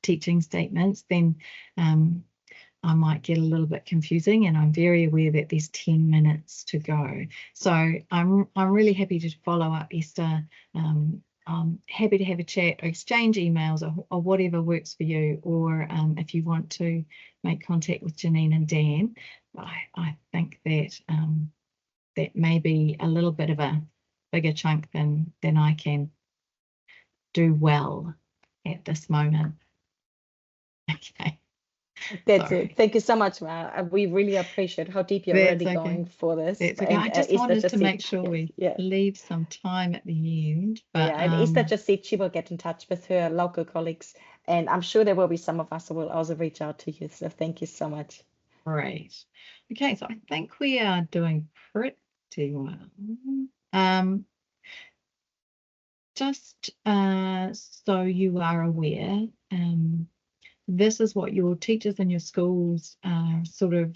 B: teaching statements, then I might get a little bit confusing, and I'm very aware that there's 10 minutes to go. So I'm really happy to follow up, Esther. I'm happy to have a chat or exchange emails or whatever works for you, or if you want to make contact with Janine and Dan. I think that that may be a little bit of a bigger chunk than I can do well at this moment. Okay.
A: That's it. Thank you so much, Ra. We really appreciate how deep you're already going for this.
B: That's okay. I just wanted to make sure we leave some time at the end. But,
A: yeah, and Esther just said she will get in touch with her local colleagues, and I'm sure there will be some of us who will also reach out to you. So thank you so much.
B: Great. Okay, so I think we are doing pretty well. Just so you are aware, this is what your teachers in your schools are sort of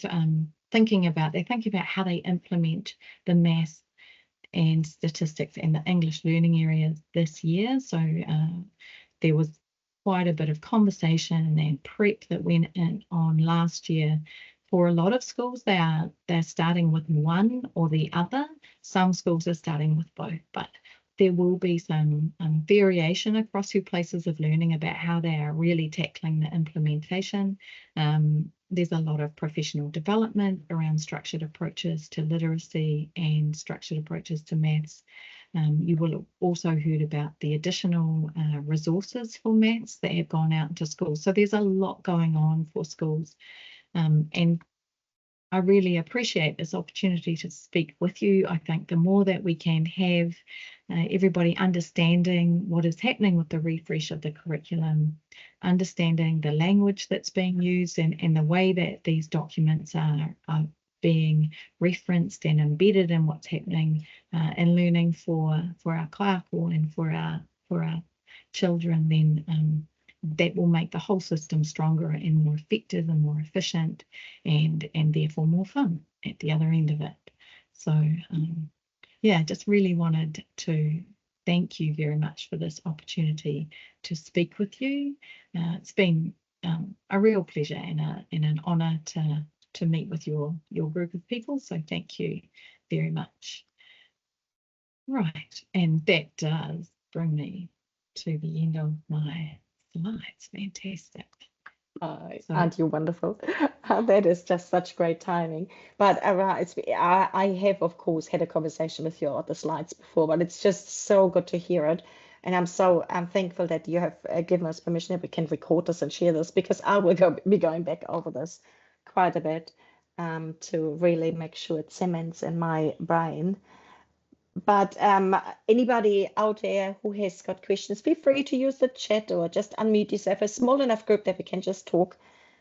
B: thinking about. They're thinking about how they implement the maths and statistics and the English learning areas this year. So there was quite a bit of conversation and prep that went in on last year. For a lot of schools, they're starting with one or the other. Some schools are starting with both, but there will be some variation across your places of learning about how they are really tackling the implementation. There's a lot of professional development around structured approaches to literacy and structured approaches to maths. You will have also heard about the additional resources for maths that have gone out into schools. So there's a lot going on for schools. And I really appreciate this opportunity to speak with you. I think the more that we can have everybody understanding what is happening with the refresh of the curriculum, understanding the language that's being used and the way that these documents are being referenced and embedded in what's happening in learning for our kaiako and for our children, then that will make the whole system stronger and more effective and more efficient, and therefore more fun at the other end of it. So yeah, just really wanted to thank you very much for this opportunity to speak with you. It's been a real pleasure and an honour to meet with your group of people. So thank you very much. Right, and that does bring me to the end of my slides. Fantastic. So-
A: Aren't you wonderful? That is just such great timing. But I have, of course, had a conversation with you about the slides before, but it's just so good to hear it. And I'm thankful that you have given us permission that we can record this and share this, because I will be going back over this quite a bit to really make sure it cements in my brain. But anybody out there who has got questions, feel free to use the chat or just unmute yourself. A small enough group that we can just talk.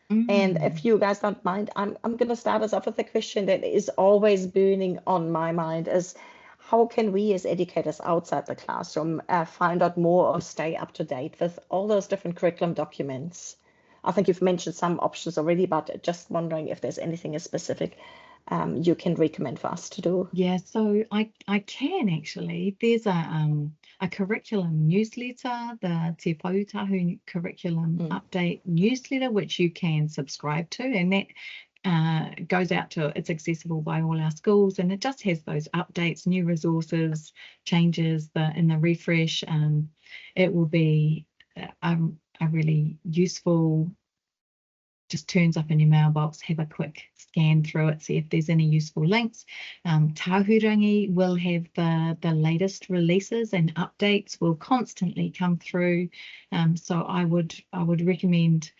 A: And if you guys don't mind, I'm going to start us off with a question that is always burning on my mind: is how can we as educators outside the classroom find out more or stay up to date with all those different curriculum documents? I think you've mentioned some options already, but just wondering if there's anything specific you can recommend for us to do.
B: Yeah, so I can actually. There's a curriculum newsletter, the Te Mahau curriculum update newsletter, which you can subscribe to, and that goes out to, it's accessible by all our schools, and it just has those updates, new resources, changes in the refresh. It will be a really useful, just turns up in your mailbox, have a quick scan through it, see if there's any useful links. Tahurangi will have the latest releases and updates will constantly come through. So I would recommend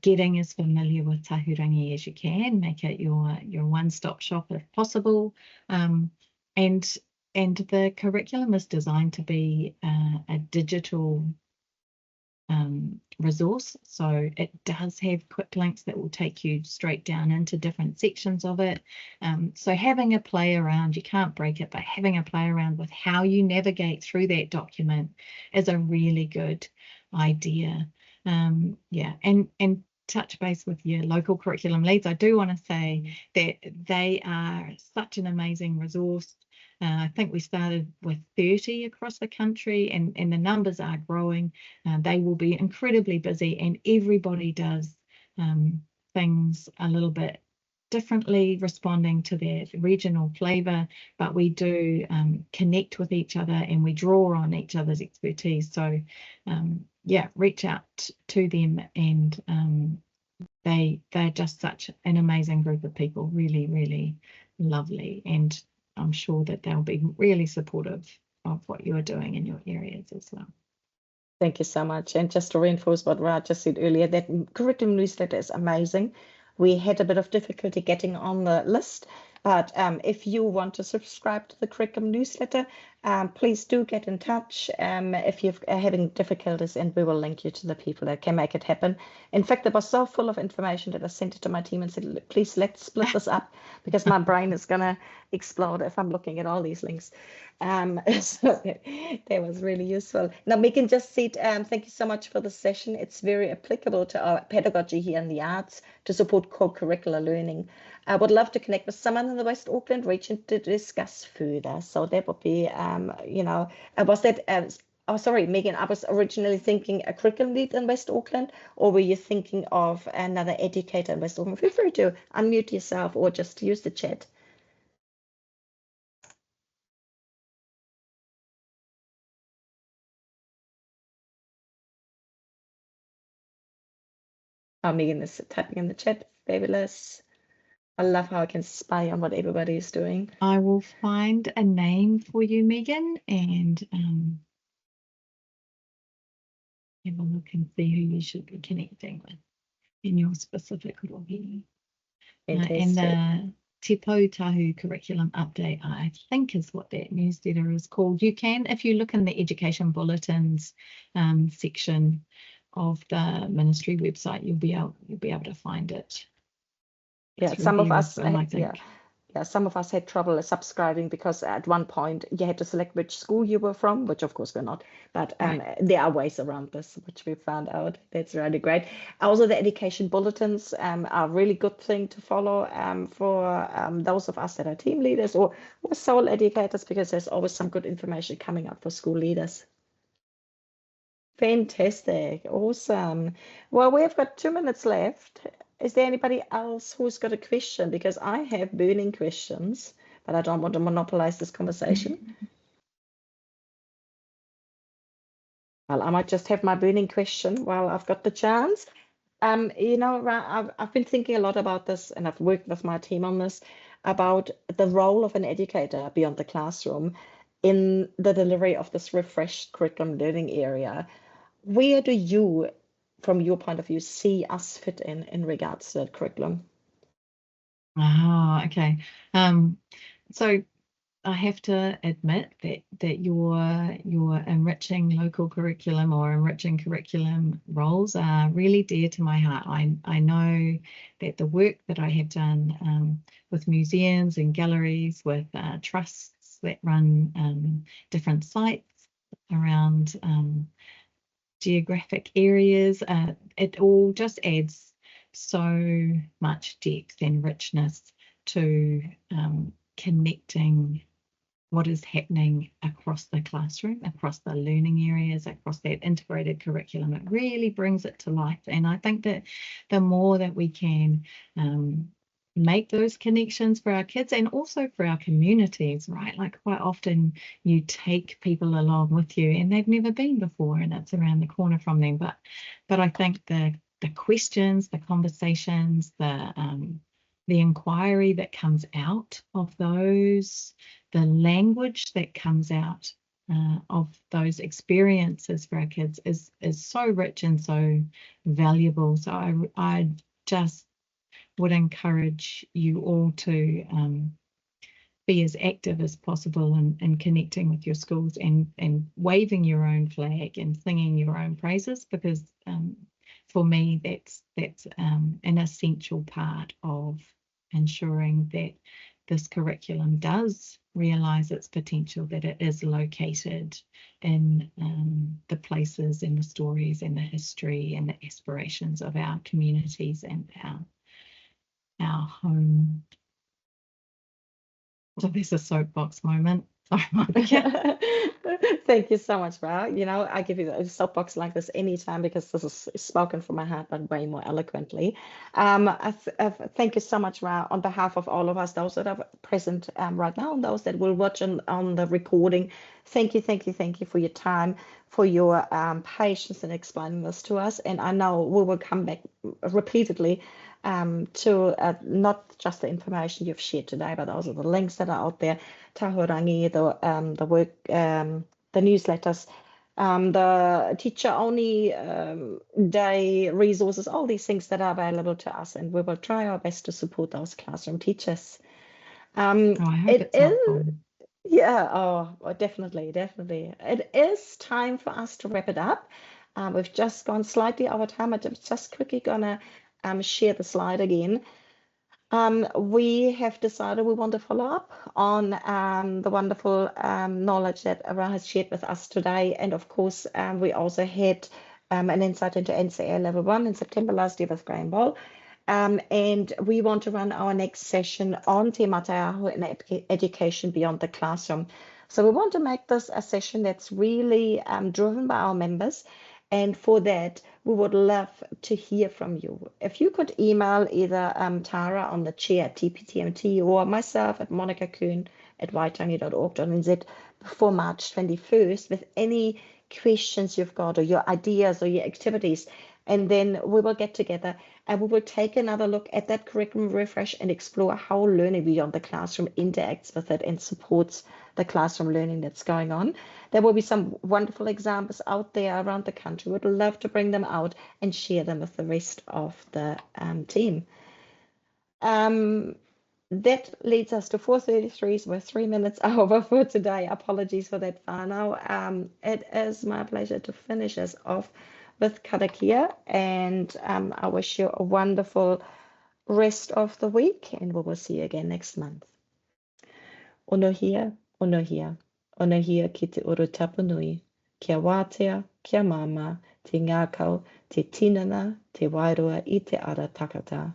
B: getting as familiar with Tahurangi as you can. Make it your one-stop shop if possible. And the curriculum is designed to be a digital resource, so it does have quick links that will take you straight down into different sections of it. So having a play around, you can't break it, but having a play around with how you navigate through that document is a really good idea. Yeah, and touch base with your local curriculum leads. I do want to say that they are such an amazing resource. I think we started with 30 across the country, and the numbers are growing. They will be incredibly busy, and everybody does things a little bit differently, responding to their regional flavour, but we do connect with each other and we draw on each other's expertise. So yeah, reach out to them, and they're just such an amazing group of people, really, really lovely, and I'm sure that they'll be really supportive of what you're doing in your areas as well.
A: Thank you so much. And just to reinforce what Raj just said earlier, that curriculum newsletter is amazing. We had a bit of difficulty getting on the list, but if you want to subscribe to the curriculum newsletter, please do get in touch if you're having difficulties, and we will link you to the people that can make it happen. In fact, it was so full of information that I sent it to my team and said, please, let's split this up, because my brain is going to explode if I'm looking at all these links. So that was really useful. Now, Megan just said, thank you so much for the session. It's very applicable to our pedagogy here in the arts to support co-curricular learning. I would love to connect with someone in the West Auckland region to discuss further. So that would be, was that, oh, sorry, Megan, I was originally thinking a curriculum lead in West Auckland, or were you thinking of another educator in West Auckland? Feel free to unmute yourself or just use the chat. Oh, Megan is typing in the chat. Fabulous. I love how I can spy on what everybody is doing.
B: I will find a name for you, Megan, and have a look and see who you should be connecting with in your specific rohi. And the Te Mahau curriculum update, I think, is what that newsletter is called. You can, if you look in the education bulletins section of the ministry website, you'll be able to find it.
A: Yeah, some of us, some of us had trouble subscribing because at one point you had to select which school you were from, which of course we're not, but there are ways around this, which we found out. That's really great. Also, the education bulletins are a really good thing to follow for those of us that are team leaders or sole educators, because there's always some good information coming up for school leaders. Fantastic. Awesome. Well, we've got 2 minutes left. Is there anybody else who's got a question? Because I have burning questions, but I don't want to monopolize this conversation. Well, I might just have my burning question while I've got the chance. I've been thinking a lot about this, and I've worked with my team on this, about the role of an educator beyond the classroom in the delivery of this refreshed curriculum learning area. Where do you, from your point of view, see us fit in regards to that curriculum?
B: Okay. So I have to admit that your enriching local curriculum or enriching curriculum roles are really dear to my heart. I know that the work that I have done with museums and galleries, with trusts that run different sites around geographic areas, it all just adds so much depth and richness to connecting what is happening across the classroom, across the learning areas, across that integrated curriculum. It really brings it to life. And I think that the more that we can make those connections for our kids and also for our communities, right? Like quite often you take people along with you and they've never been before and it's around the corner from them. But I think the questions, the conversations, the inquiry that comes out of those, the language that comes out of those experiences for our kids is so rich and so valuable. So I just would encourage you all to be as active as possible in connecting with your schools and waving your own flag and singing your own praises, because for me that's an essential part of ensuring that this curriculum does realise its potential, that it is located in the places and the stories and the history and the aspirations of our communities and our home. So there's a soapbox moment.
A: Thank you so much, Ra. I give you a soapbox like this anytime because this is spoken from my heart, but way more eloquently. Thank you so much, Ra, on behalf of all of us, those that are present right now, and those that will watch on the recording. Thank you for your time, for your patience in explaining this to us. And I know we will come back repeatedly to not just the information you've shared today, but also the links that are out there, Tahurangi, the work, the newsletters, the teacher-only day resources, all these things that are available to us, and we will try our best to support those classroom teachers.
B: I hope it's helpful.
A: Yeah, definitely. It is time for us to wrap it up. We've just gone slightly over time. I'm just quickly gonna share the slide again. We have decided we want to follow up on the wonderful knowledge that Ra has shared with us today. And of course, we also had an insight into NCA Level 1 in September last year with Graham Ball. And we want to run our next session on Te Mahau and education beyond the classroom. So we want to make this a session that's really driven by our members. And for that, we would love to hear from you. If you could email either Tara on the chair at TPTMT or myself at monicakoon@waitangi.org.nz before March 21st with any questions you've got or your ideas or your activities. And then we will get together and we will take another look at that curriculum refresh and explore how learning beyond the classroom interacts with it and supports the classroom learning that's going on. There will be some wonderful examples out there around the country. We'd love to bring them out and share them with the rest of the team. That leads us to 4:33, so we're 3 minutes over for today. Apologies for that, whānau. It is my pleasure to finish us off with karakia, and I wish you a wonderful rest of the week, and we will see you again next month. Onohia, onohia, onohia ki te uru tapanui, kia wātea, kia mama, te ngākau, te tinana, te wairua i te ara takata.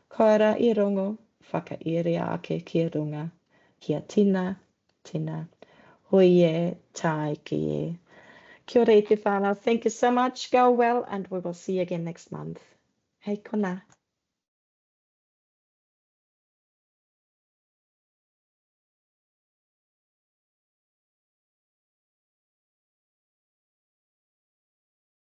A: Koera I rongo, whakairea ake ki runga, kia tina, hoie tai ki e. Kia ora te whānau. Thank you so much. Go well, and we will see you again next month. Hei kona.